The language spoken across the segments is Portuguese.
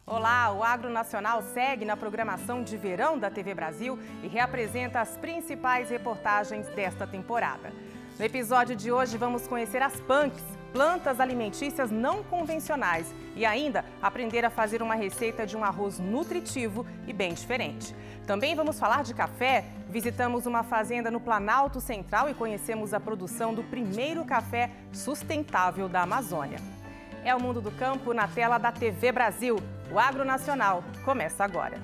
Olá, o Agro Nacional segue na programação de verão da TV Brasil e reapresenta as principais reportagens desta temporada. No episódio de hoje vamos conhecer as punks, plantas alimentícias não convencionais, e ainda aprender a fazer uma receita de um arroz nutritivo e bem diferente. Também vamos falar de café, visitamos uma fazenda no Planalto Central e conhecemos a produção do primeiro café sustentável da Amazônia. É o Mundo do Campo na tela da TV Brasil. O Agro Nacional começa agora.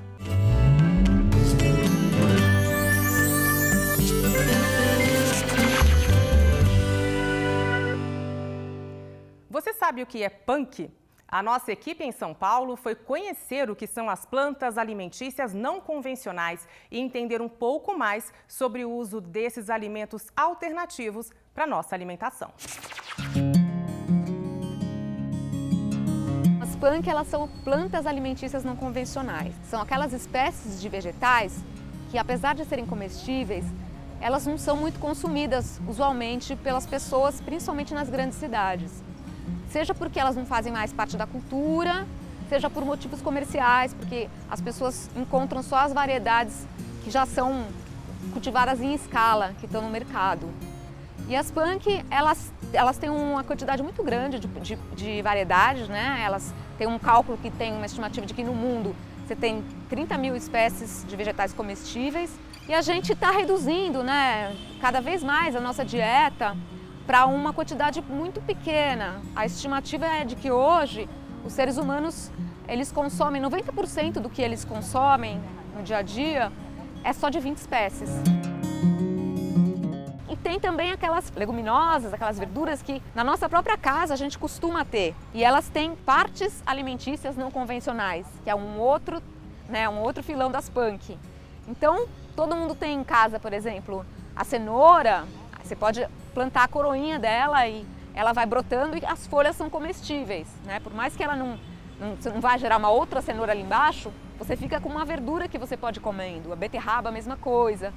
Você sabe o que é punk? A nossa equipe em São Paulo foi conhecer o que são as plantas alimentícias não convencionais e entender um pouco mais sobre o uso desses alimentos alternativos para a nossa alimentação. As punk, elas são plantas alimentícias não convencionais. São aquelas espécies de vegetais que, apesar de serem comestíveis, elas não são muito consumidas usualmente pelas pessoas, principalmente nas grandes cidades. Seja porque elas não fazem mais parte da cultura, seja por motivos comerciais, porque as pessoas encontram só as variedades que já são cultivadas em escala, que estão no mercado. E as punk, elas têm uma quantidade muito grande de variedades, né? Elas têm um cálculo que tem uma estimativa de que no mundo você tem 30 mil espécies de vegetais comestíveis. E a gente está reduzindo, né, cada vez mais a nossa dieta para uma quantidade muito pequena. A estimativa é de que hoje os seres humanos eles consomem 90% do que eles consomem no dia a dia é só de 20 espécies. E tem também aquelas leguminosas, aquelas verduras que na nossa própria casa a gente costuma ter. E elas têm partes alimentícias não convencionais, que é um outro filão das punk. Então, todo mundo tem em casa, por exemplo, a cenoura. Você pode plantar a coroinha dela e ela vai brotando e as folhas são comestíveis, né? Por mais que ela não vá gerar uma outra cenoura ali embaixo, você fica com uma verdura que você pode ir comendo. A beterraba, a mesma coisa.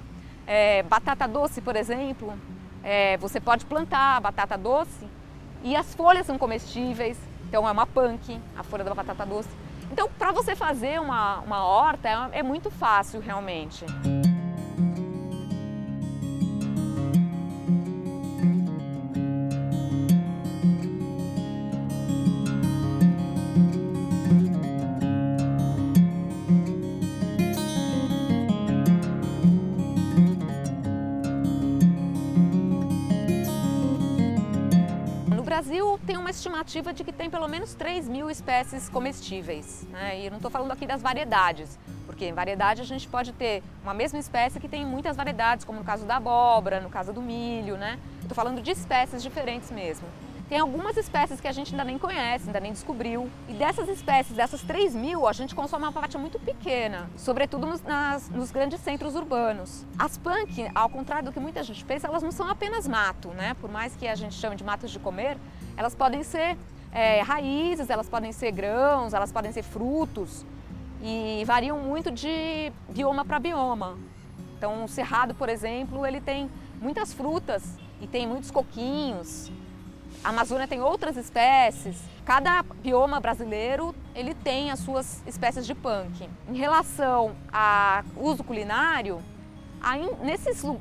Batata doce, por exemplo, você pode plantar a batata doce e as folhas são comestíveis, então é uma punk, a folha da batata doce. Então, para você fazer uma horta é muito fácil realmente. O Brasil tem uma estimativa de que tem pelo menos 3 mil espécies comestíveis, né? E eu não estou falando aqui das variedades, porque em variedade a gente pode ter uma mesma espécie que tem muitas variedades, como no caso da abóbora, no caso do milho, né? Estou falando de espécies diferentes mesmo. Tem algumas espécies que a gente ainda nem conhece, ainda nem descobriu. E dessas espécies, dessas 3 mil, a gente consome uma parte muito pequena, sobretudo nos grandes centros urbanos. As punk, ao contrário do que muita gente pensa, elas não são apenas mato, né? Por mais que a gente chame de matos de comer, elas podem ser raízes, elas podem ser grãos, elas podem ser frutos e variam muito de bioma para bioma. Então, o cerrado, por exemplo, ele tem muitas frutas e tem muitos coquinhos. A Amazônia tem outras espécies. Cada bioma brasileiro ele tem as suas espécies de punk. Em relação ao uso culinário,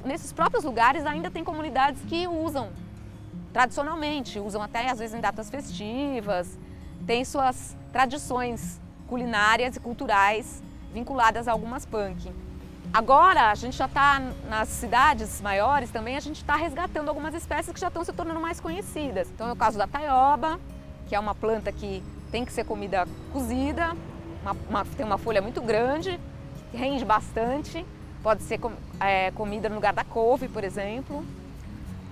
nesses próprios lugares ainda tem comunidades que usam tradicionalmente, usam até às vezes em datas festivas, tem suas tradições culinárias e culturais vinculadas a algumas punk. Agora, a gente já está nas cidades maiores também, a gente está resgatando algumas espécies que já estão se tornando mais conhecidas. Então, é o caso da taioba, que é uma planta que tem que ser comida cozida, tem uma folha muito grande, que rende bastante, pode ser comida no lugar da couve, por exemplo.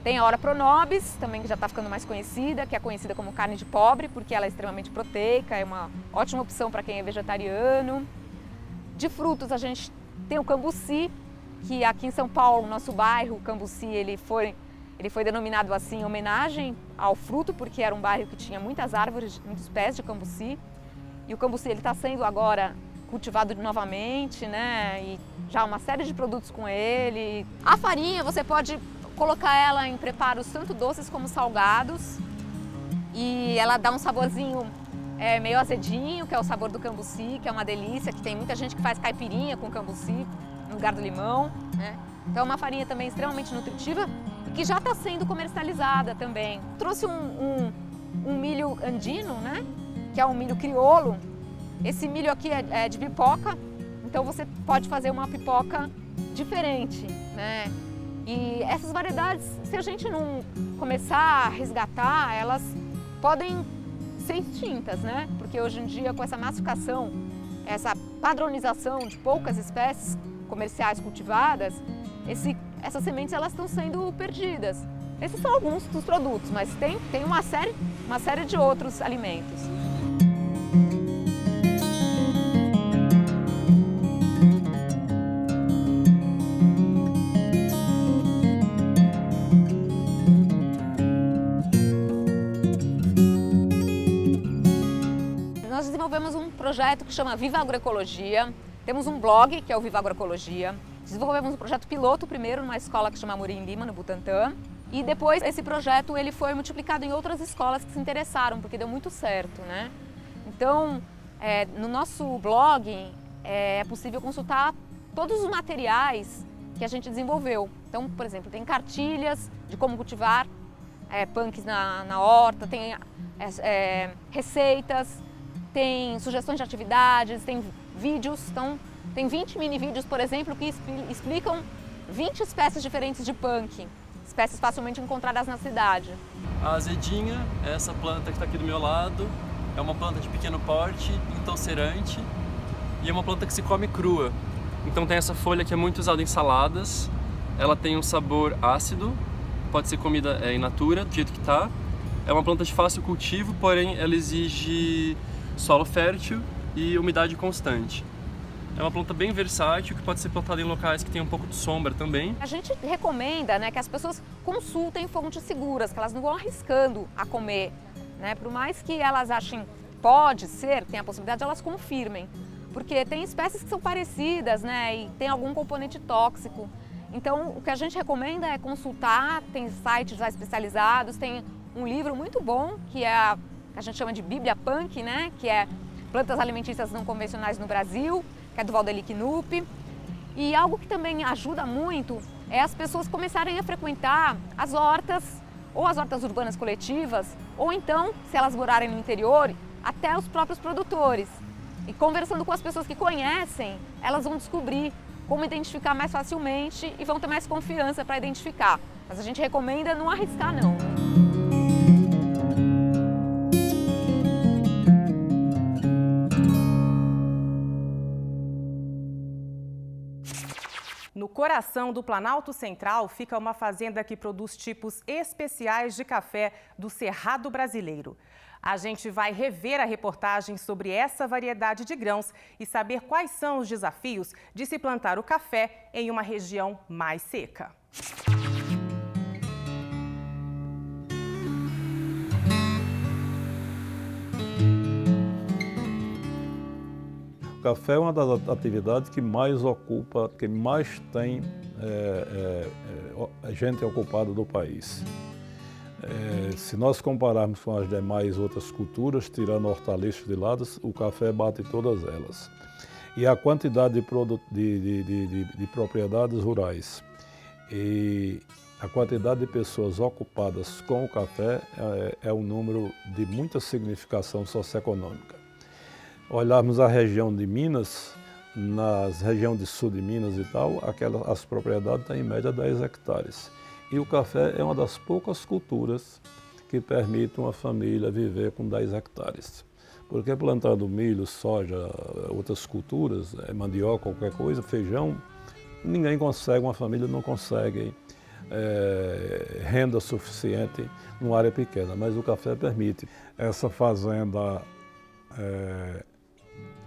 Tem a Ora pronobis, também que já está ficando mais conhecida, que é conhecida como carne de pobre, porque ela é extremamente proteica, é uma ótima opção para quem é vegetariano. De frutos, a gente tem o cambuci, que aqui em São Paulo, no nosso bairro, o cambuci ele foi denominado assim em homenagem ao fruto, porque era um bairro que tinha muitas árvores, muitos pés de cambuci. E o cambuci está sendo agora cultivado novamente, né? E já uma série de produtos com ele. A farinha, você pode colocar ela em preparos tanto doces como salgados. E ela dá um saborzinho é meio azedinho, que é o sabor do cambuci, que é uma delícia, que tem muita gente que faz caipirinha com cambuci no lugar do limão, né? Então é uma farinha também extremamente nutritiva e que já está sendo comercializada também. Trouxe um milho andino, né? Que é um milho crioulo. Esse milho aqui é de pipoca, então você pode fazer uma pipoca diferente, né? E essas variedades, se a gente não começar a resgatar, elas podem ser extintas, né? Porque hoje em dia, com essa massificação, essa padronização de poucas espécies comerciais cultivadas, essas sementes elas estão sendo perdidas. Esses são alguns dos produtos, mas tem uma série de outros alimentos. Nós desenvolvemos um projeto que chama Viva Agroecologia. Temos um blog, que é o Viva Agroecologia. Desenvolvemos um projeto piloto primeiro numa escola que chama Amorim Lima, no Butantã. E depois esse projeto ele foi multiplicado em outras escolas que se interessaram, porque deu muito certo, né? Então, no nosso blog é possível consultar todos os materiais que a gente desenvolveu. Então, por exemplo, tem cartilhas de como cultivar punks na horta, tem receitas, tem sugestões de atividades, tem vídeos. Então, tem 20 mini vídeos, por exemplo, que explicam 20 espécies diferentes de punk, espécies facilmente encontradas na cidade. A azedinha, essa planta que está aqui do meu lado, é uma planta de pequeno porte, intolcerante, e é uma planta que se come crua. Então tem essa folha que é muito usada em saladas, ela tem um sabor ácido, pode ser comida in natura, do jeito que está. É uma planta de fácil cultivo, porém ela exige solo fértil e umidade constante. É uma planta bem versátil, que pode ser plantada em locais que tem um pouco de sombra também. A gente recomenda, né, que as pessoas consultem fontes seguras, que elas não vão arriscando a comer, né? Por mais que elas achem pode ser, tem a possibilidade, elas confirmem. Porque tem espécies que são parecidas, né, e tem algum componente tóxico. Então, o que a gente recomenda é consultar, tem sites já especializados, tem um livro muito bom, que é que a gente chama de Bíblia Punk, né, que é Plantas Alimentícias Não Convencionais no Brasil, que é do Valdeli Knupp. E algo que também ajuda muito é as pessoas começarem a frequentar as hortas, ou as hortas urbanas coletivas, ou então, se elas morarem no interior, até os próprios produtores. E conversando com as pessoas que conhecem, elas vão descobrir como identificar mais facilmente e vão ter mais confiança para identificar. Mas a gente recomenda não arriscar, não. No coração do Planalto Central fica uma fazenda que produz tipos especiais de café do Cerrado brasileiro. A gente vai rever a reportagem sobre essa variedade de grãos e saber quais são os desafios de se plantar o café em uma região mais seca. O café é uma das atividades que mais ocupa, que mais tem gente ocupada do país. Se nós compararmos com as demais outras culturas, tirando hortaliças de lado, o café bate todas elas. E a quantidade de propriedades rurais e a quantidade de pessoas ocupadas com o café é um número de muita significação socioeconômica. Olharmos a região de Minas, na região de sul de Minas e tal, as propriedades têm em média 10 hectares. E o café é uma das poucas culturas que permite uma família viver com 10 hectares. Porque plantando milho, soja, outras culturas, mandioca, qualquer coisa, feijão, ninguém consegue, uma família não consegue renda suficiente numa área pequena, mas o café permite. Essa fazenda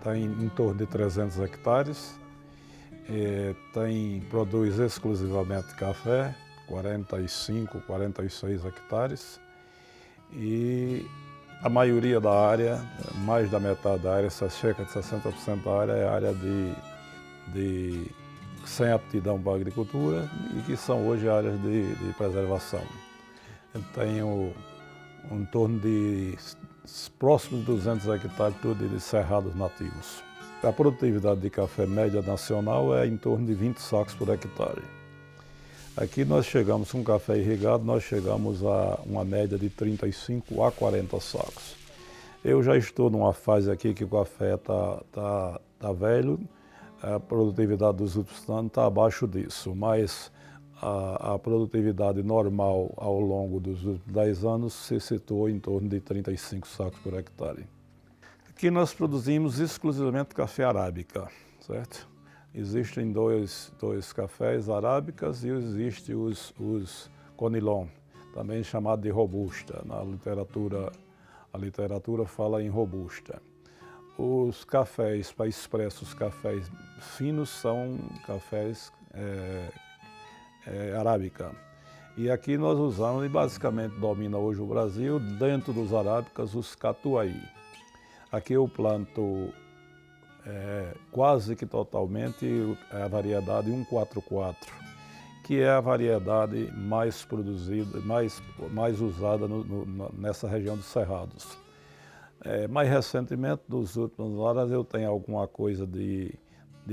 tem em torno de 300 hectares, produz exclusivamente café, 45, 46 hectares, e a maioria da área, mais da metade da área, cerca de 60% da área é área sem aptidão para a agricultura e que são hoje áreas de preservação. Eu tenho em torno de próximos de 200 hectares, tudo de cerrados nativos. A produtividade de café média nacional é em torno de 20 sacos por hectare. Aqui nós chegamos, com café irrigado, nós chegamos a uma média de 35 a 40 sacos. Eu já estou numa fase aqui que o café tá velho, a produtividade dos últimos anos está abaixo disso, mas a produtividade normal ao longo dos últimos 10 anos se situou em torno de 35 sacos por hectare. Aqui nós produzimos exclusivamente café arábica, certo? Existem dois cafés arábicas e existe os conilon, também chamado de robusta. Na literatura, a literatura fala em robusta. Os cafés para expresso, os cafés finos são cafés arábica. E aqui nós usamos, e basicamente domina hoje o Brasil, dentro dos arábicas, os catuai. Aqui eu planto quase que totalmente a variedade 144, que é a variedade mais produzida, mais usada nessa região dos Cerrados. Mais recentemente, nos últimos horas, eu tenho alguma coisa de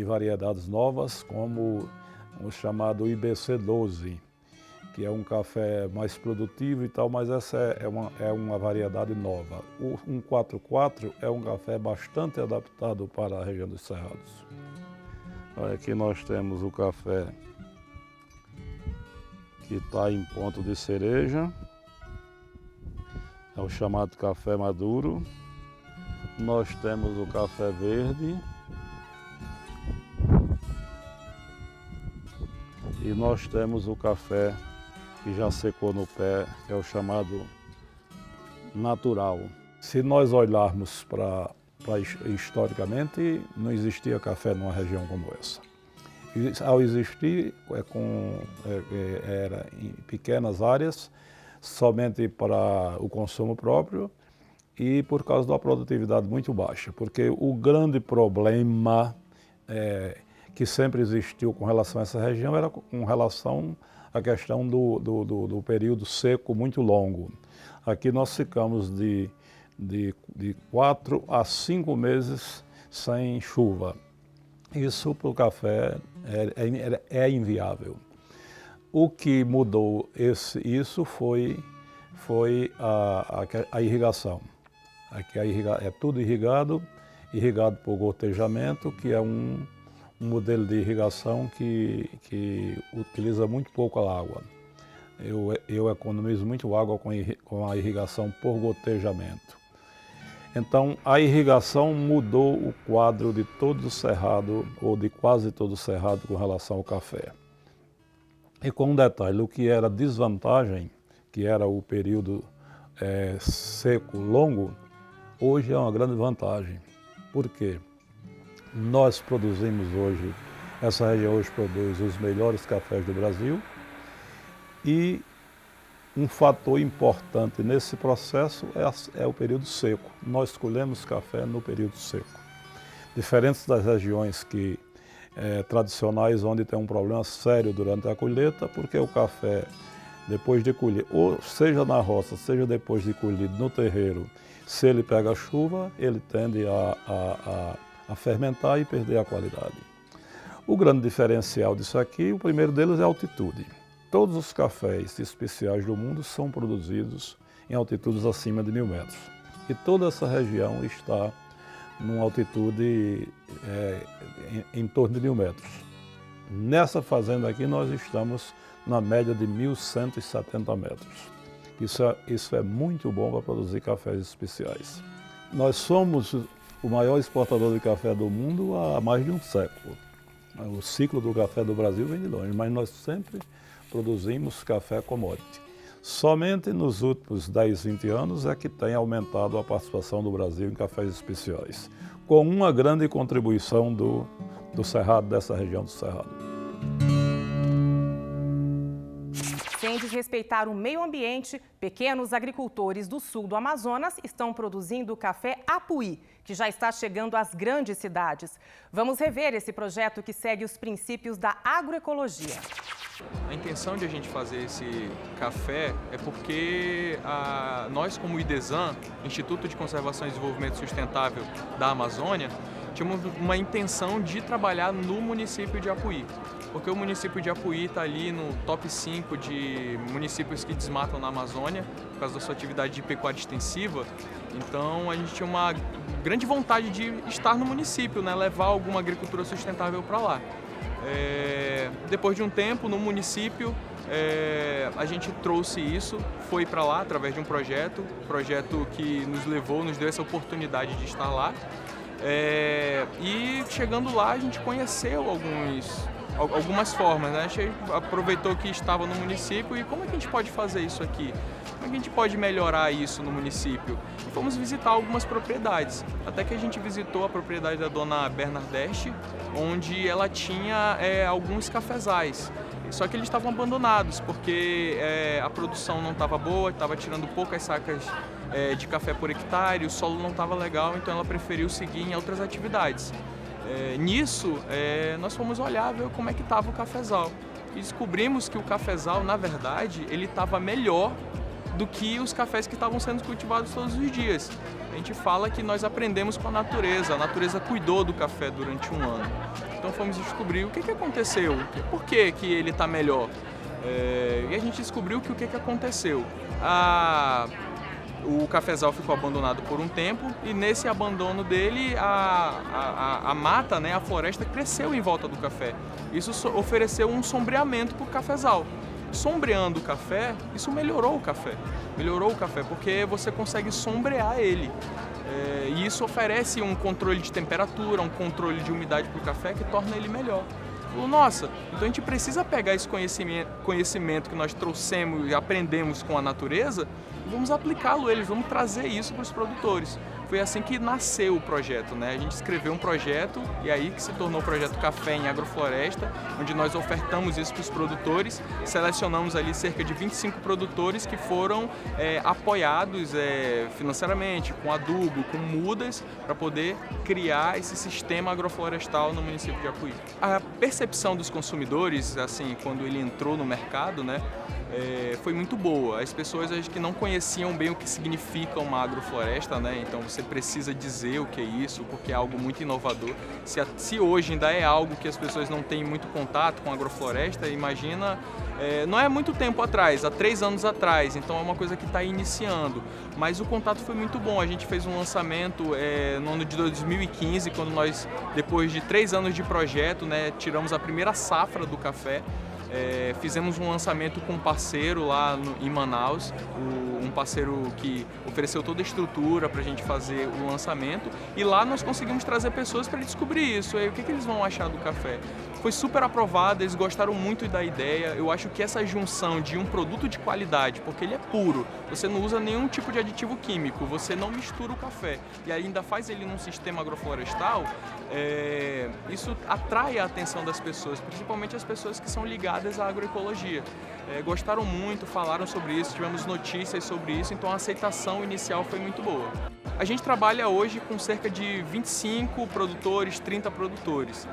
variedades novas, como o chamado IBC12, que é um café mais produtivo e tal, mas essa é uma variedade nova. O 144 é um café bastante adaptado para a região dos Cerrados. Olha, aqui nós temos o café que está em ponto de cereja, é o chamado café maduro. Nós temos o café verde e nós temos o café que já secou no pé, que é o chamado natural. Se nós olharmos para historicamente, não existia café numa região como essa. E, ao existir, era em pequenas áreas, somente para o consumo próprio e por causa da produtividade muito baixa, porque o grande problema que sempre existiu com relação a essa região era com relação à questão do período seco muito longo. Aqui nós ficamos de 4 a 5 meses sem chuva. Isso para o café é inviável. O que mudou isso foi a irrigação. Aqui é tudo irrigado por gotejamento, que é um modelo de irrigação que utiliza muito pouco a água. Eu economizo muito água com a irrigação por gotejamento. Então, a irrigação mudou o quadro de todo o cerrado, ou de quase todo o cerrado, com relação ao café. E com um detalhe, o que era desvantagem, que era o período seco longo, hoje é uma grande vantagem. Por quê? Nós produzimos hoje, essa região hoje produz os melhores cafés do Brasil e um fator importante nesse processo é o período seco. Nós colhemos café no período seco. Diferentes das regiões tradicionais, onde tem um problema sério durante a colheita, porque o café, depois de colher, ou seja na roça, seja depois de colhido no terreiro, se ele pega chuva, ele tende a fermentar e perder a qualidade. O grande diferencial disso aqui, o primeiro deles é a altitude. Todos os cafés especiais do mundo são produzidos em altitudes acima de 1000 metros. E toda essa região está numa altitude em torno de 1000 metros. Nessa fazenda aqui nós estamos na média de 1170 metros. Isso é muito bom para produzir cafés especiais. Nós somos o maior exportador de café do mundo há mais de um século. O ciclo do café do Brasil vem de longe, mas nós sempre produzimos café commodity. Somente nos últimos 10, 20 anos é que tem aumentado a participação do Brasil em cafés especiais, com uma grande contribuição do Cerrado, dessa região do Cerrado. Sem desrespeitar o meio ambiente, pequenos agricultores do sul do Amazonas estão produzindo café Apuí, que já está chegando às grandes cidades. Vamos rever esse projeto que segue os princípios da agroecologia. A intenção de a gente fazer esse café é porque nós, como IDESAN, Instituto de Conservação e Desenvolvimento Sustentável da Amazônia, tínhamos uma intenção de trabalhar no município de Apuí. Porque o município de Apuí está ali no top 5 de municípios que desmatam na Amazônia, por causa da sua atividade de pecuária extensiva. Então a gente tinha uma grande vontade de estar no município, né? Levar alguma agricultura sustentável para lá. Depois de um tempo no município, a gente trouxe isso, foi para lá através de um projeto que nos deu essa oportunidade de estar lá. E chegando lá a gente conheceu algumas formas, né? A gente aproveitou que estava no município e como é que a gente pode fazer isso aqui? Como é que a gente pode melhorar isso no município? E fomos visitar algumas propriedades, até que a gente visitou a propriedade da dona Bernardeste, onde ela tinha alguns cafezais. Só que eles estavam abandonados, porque a produção não estava boa, estava tirando poucas sacas de café por hectare, o solo não estava legal, então ela preferiu seguir em outras atividades. Nisso, nós fomos olhar, ver como é que estava o cafezal. E descobrimos que o cafezal, na verdade, ele estava melhor do que os cafés que estavam sendo cultivados todos os dias. A gente fala que nós aprendemos com a natureza cuidou do café durante um ano. Então fomos descobrir o que aconteceu, por que ele está melhor. E a gente descobriu que o que aconteceu. O cafezal ficou abandonado por um tempo e nesse abandono dele a mata, né, a floresta cresceu em volta do café. Isso ofereceu um sombreamento para o cafezal. Sombreando o café, isso melhorou o café porque você consegue sombrear ele. E isso oferece um controle de temperatura, um controle de umidade para o café que torna ele melhor. Falou, nossa, então a gente precisa pegar esse conhecimento que nós trouxemos e aprendemos com a natureza e vamos aplicá-lo a eles, vamos trazer isso para os produtores. Foi assim que nasceu o projeto, né? A gente escreveu um projeto e aí que se tornou o projeto Café em Agrofloresta, onde nós ofertamos isso para os produtores, selecionamos ali cerca de 25 produtores que foram apoiados financeiramente, com adubo, com mudas, para poder criar esse sistema agroflorestal no município de Apuí. A percepção dos consumidores, assim, quando ele entrou no mercado, né? Foi muito boa. As pessoas acho que não conheciam bem o que significa uma agrofloresta, né? Então você precisa dizer o que é isso, porque é algo muito inovador. Se hoje ainda é algo que as pessoas não têm muito contato com agrofloresta, imagina, não é muito tempo atrás, há 3 anos atrás, então é uma coisa que está iniciando. Mas o contato foi muito bom. A gente fez um lançamento no ano de 2015, quando nós, depois de 3 anos de projeto, né, tiramos a primeira safra do café. Fizemos um lançamento com um parceiro lá em Manaus, um parceiro que ofereceu toda a estrutura para a gente fazer o lançamento e lá nós conseguimos trazer pessoas para descobrir isso, o que eles vão achar do café. Foi super aprovado, eles gostaram muito da ideia. Eu acho que essa junção de um produto de qualidade, porque ele é puro, você não usa nenhum tipo de aditivo químico, você não mistura o café e ainda faz ele num sistema agroflorestal, isso atrai a atenção das pessoas, principalmente as pessoas que são ligadas à agroecologia. Gostaram muito, falaram sobre isso, tivemos notícias sobre isso, então a aceitação inicial foi muito boa. A gente trabalha hoje com cerca de 25 produtores, 30 produtores.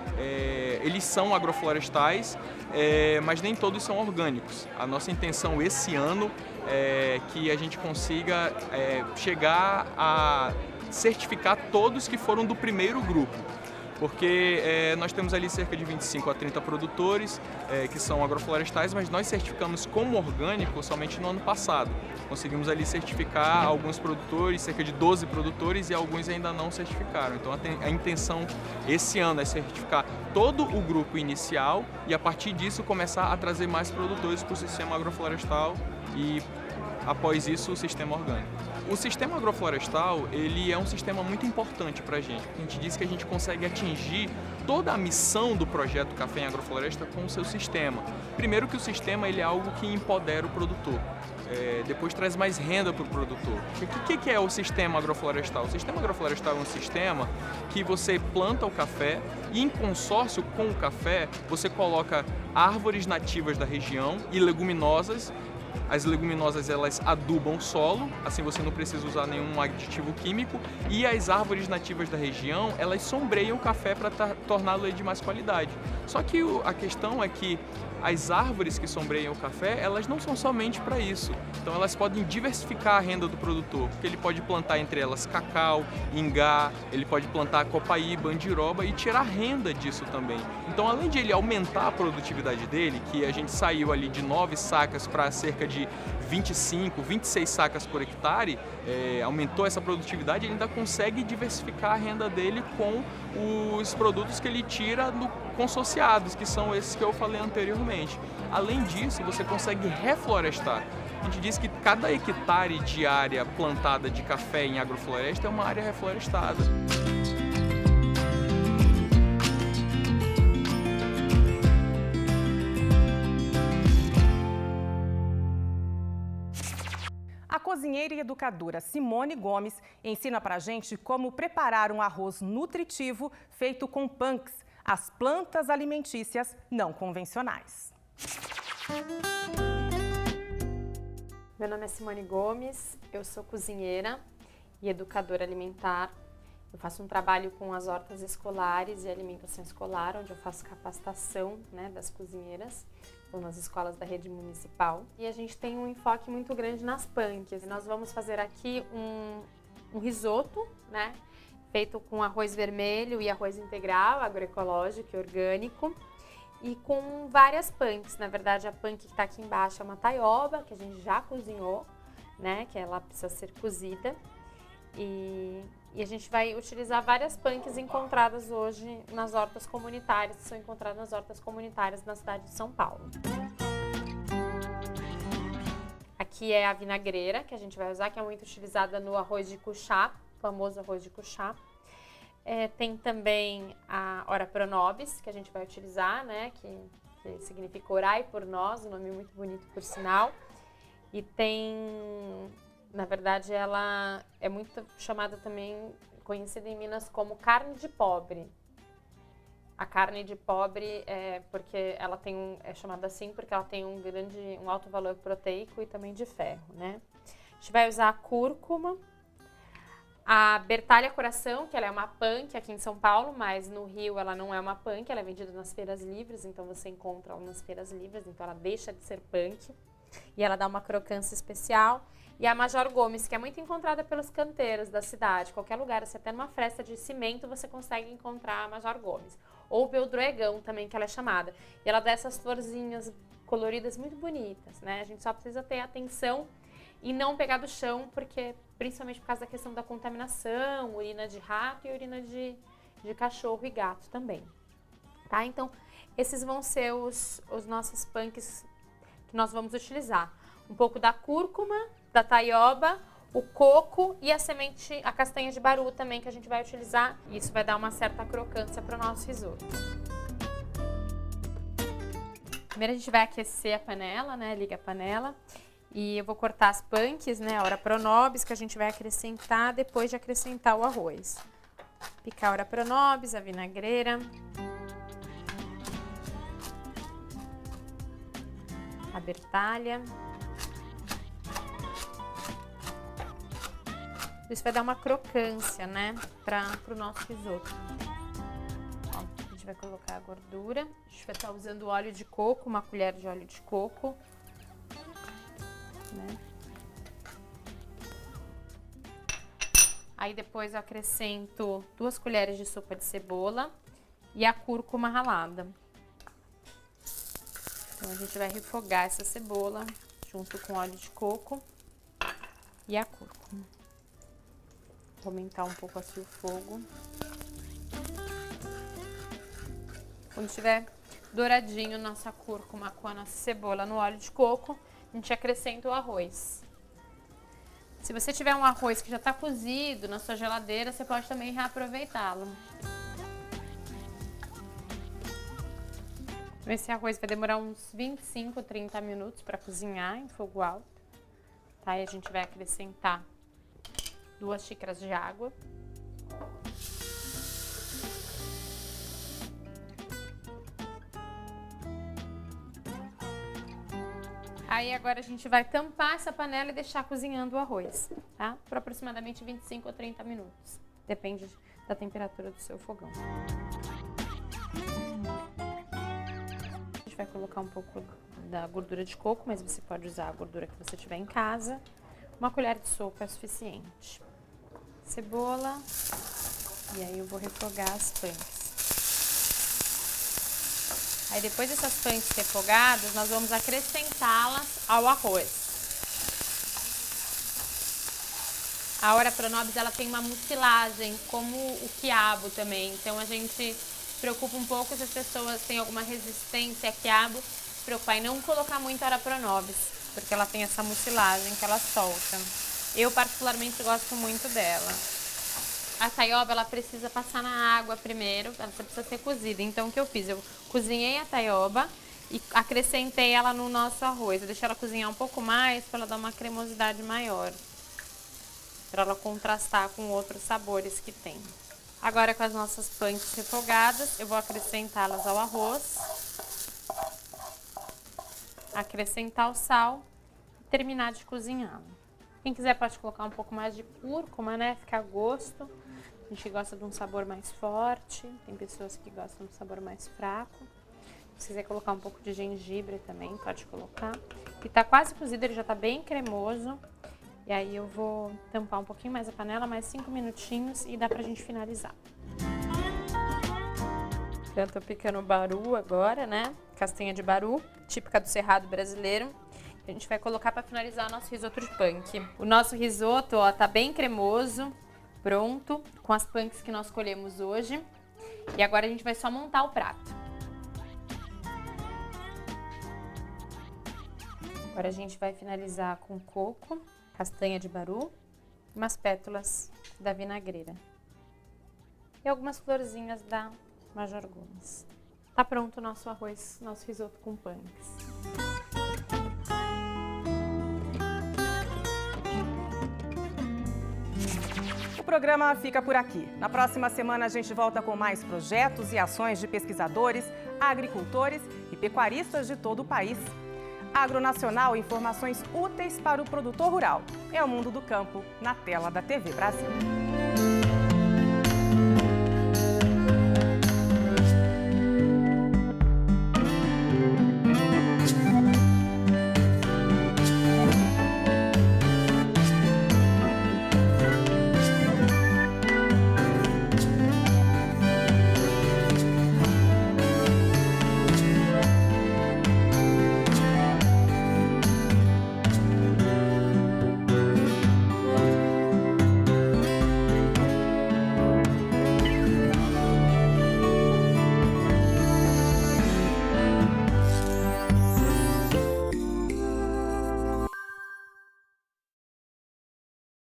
Eles são agroflorestais, mas nem todos são orgânicos. A nossa intenção esse ano é que a gente consiga chegar a certificar todos que foram do primeiro grupo. Porque nós temos ali cerca de 25 a 30 produtores que são agroflorestais, mas nós certificamos como orgânico somente no ano passado. Conseguimos ali certificar alguns produtores, cerca de 12 produtores, e alguns ainda não certificaram. Então a intenção esse ano é certificar todo o grupo inicial e a partir disso começar a trazer mais produtores para o sistema agroflorestal e após isso o sistema orgânico. O sistema agroflorestal, ele é um sistema muito importante para a gente, porque a gente diz que a gente consegue atingir toda a missão do projeto Café em Agrofloresta com o seu sistema. Primeiro que o sistema ele é algo que empodera o produtor, depois traz mais renda para o produtor. O que é o sistema agroflorestal? O sistema agroflorestal é um sistema que você planta o café e em consórcio com o café você coloca árvores nativas da região e leguminosas As leguminosas, elas adubam o solo, assim você não precisa usar nenhum aditivo químico. E as árvores nativas da região, elas sombreiam o café para torná-lo de mais qualidade. Só que a questão é que as árvores que sombreiam o café, elas não são somente para isso. Então elas podem diversificar a renda do produtor, porque ele pode plantar entre elas cacau, ingá, ele pode plantar copaíba, andiroba e tirar renda disso também. Então além de ele aumentar a produtividade dele, que a gente saiu ali de 9 sacas para cerca de 25, 26 sacas por hectare, aumentou essa produtividade, ele ainda consegue diversificar a renda dele com os produtos que ele tira consociados, que são esses que eu falei anteriormente. Além disso, você consegue reflorestar. A gente diz que cada hectare de área plantada de café em agrofloresta é uma área reflorestada. A cozinheira e educadora Simone Gomes ensina pra gente como preparar um arroz nutritivo feito com punks, as plantas alimentícias não convencionais. Meu nome é Simone Gomes, eu sou cozinheira e educadora alimentar. Eu faço um trabalho com as hortas escolares e alimentação escolar, onde eu faço capacitação, das cozinheiras, ou nas escolas da rede municipal. E a gente tem um enfoque muito grande nas punks. Nós vamos fazer aqui um risoto, feito com arroz vermelho e arroz integral, agroecológico e orgânico, e com várias punks. Na verdade, a punk que está aqui embaixo é uma taioba, que a gente já cozinhou, que ela precisa ser cozida. E a gente vai utilizar várias punks encontradas hoje nas hortas comunitárias, que são encontradas nas hortas comunitárias na cidade de São Paulo. Aqui é a vinagreira, que a gente vai usar, que é muito utilizada no arroz de cuchá, o famoso arroz de cuchá. Tem também a ora pro nobis, que a gente vai utilizar, que significa orai por nós, um nome muito bonito por sinal. E tem, na verdade, ela é muito chamada também, conhecida em Minas como carne de pobre. A carne de pobre porque ela tem é chamada assim porque ela tem um alto valor proteico e também de ferro, A gente vai usar a cúrcuma, a bertalha coração, que ela é uma punk aqui em São Paulo, mas no Rio ela não é uma punk, ela é vendida nas feiras livres, então você encontra ela nas feiras livres, então ela deixa de ser punk e ela dá uma crocância especial. E a Major Gomes, que é muito encontrada pelos canteiros da cidade, qualquer lugar, se até numa fresta de cimento você consegue encontrar a Major Gomes. Ou beldroegão também, que ela é chamada. E ela dá essas florzinhas coloridas muito bonitas, A gente só precisa ter atenção e não pegar do chão, porque principalmente por causa da questão da contaminação, urina de rato e urina de cachorro e gato também. Então, esses vão ser os nossos punks que nós vamos utilizar. Um pouco da cúrcuma, da taioba, o coco e a castanha de baru também, que a gente vai utilizar. Isso vai dar uma certa crocância para o nosso risoto. Primeiro a gente vai aquecer a panela, liga a panela. E eu vou cortar as punks, a ora pro nobis, que a gente vai acrescentar depois de acrescentar o arroz. Picar a ora pro nobis, a vinagreira, a bertalha. Isso vai dar uma crocância, para o nosso risoto. A gente vai colocar a gordura. A gente vai estar usando óleo de coco, uma colher de óleo de coco. Aí depois eu acrescento 2 colheres de sopa de cebola e a cúrcuma ralada. Então a gente vai refogar essa cebola junto com óleo de coco e a cúrcuma. Vou aumentar um pouco assim o fogo. Quando estiver douradinho nossa cúrcuma com a nossa cebola no óleo de coco, a gente acrescenta o arroz. Se você tiver um arroz que já está cozido na sua geladeira, você pode também reaproveitá-lo. Esse arroz vai demorar uns 25, 30 minutos para cozinhar em fogo alto. E a gente vai acrescentar 2 xícaras de água. Aí agora a gente vai tampar essa panela e deixar cozinhando o arroz, tá? Por aproximadamente 25 ou 30 minutos. Depende da temperatura do seu fogão. A gente vai colocar um pouco da gordura de coco, mas você pode usar a gordura que você tiver em casa. Uma colher de sopa é suficiente. Cebola. E aí eu vou refogar as punks. Aí depois dessas punks refogadas, nós vamos acrescentá-las ao arroz. A Ora Pronobis, ela tem uma mucilagem, como o quiabo também. Então a gente se preocupa um pouco se as pessoas têm alguma resistência a quiabo, se preocupar em não colocar muito Ora Pronobis, porque ela tem essa mucilagem que ela solta. Eu particularmente gosto muito dela. A taioba, ela precisa passar na água primeiro, ela precisa ser cozida. Então o que eu fiz? Eu cozinhei a taioba e acrescentei ela no nosso arroz. Eu deixei ela cozinhar um pouco mais para ela dar uma cremosidade maior, para ela contrastar com outros sabores que tem. Agora, com as nossas punks refogadas, eu vou acrescentá-las ao arroz, acrescentar o sal e terminar de cozinhá-lo. Quem quiser pode colocar um pouco mais de cúrcuma, né? Fica a gosto. A gente gosta de um sabor mais forte, tem pessoas que gostam de um sabor mais fraco. Se quiser colocar um pouco de gengibre também, pode colocar. E tá quase cozido, ele já tá bem cremoso. E aí eu vou tampar um pouquinho mais a panela, mais 5 minutinhos e dá pra gente finalizar. Eu tô picando baru agora, né? Castanha de baru, típica do Cerrado brasileiro. A gente vai colocar para finalizar nosso risoto de punk. O nosso risoto, ó, tá bem cremoso, pronto, com as punks que nós colhemos hoje. E agora a gente vai só montar o prato. Agora a gente vai finalizar com coco, castanha de baru e umas pétalas da vinagreira. E algumas florzinhas da Major Gomes. Tá pronto o nosso arroz, nosso risoto com punks. O programa fica por aqui. Na próxima semana a gente volta com mais projetos e ações de pesquisadores, agricultores e pecuaristas de todo o país. Agronacional, informações úteis para o produtor rural. É o Mundo do Campo, na tela da TV Brasil.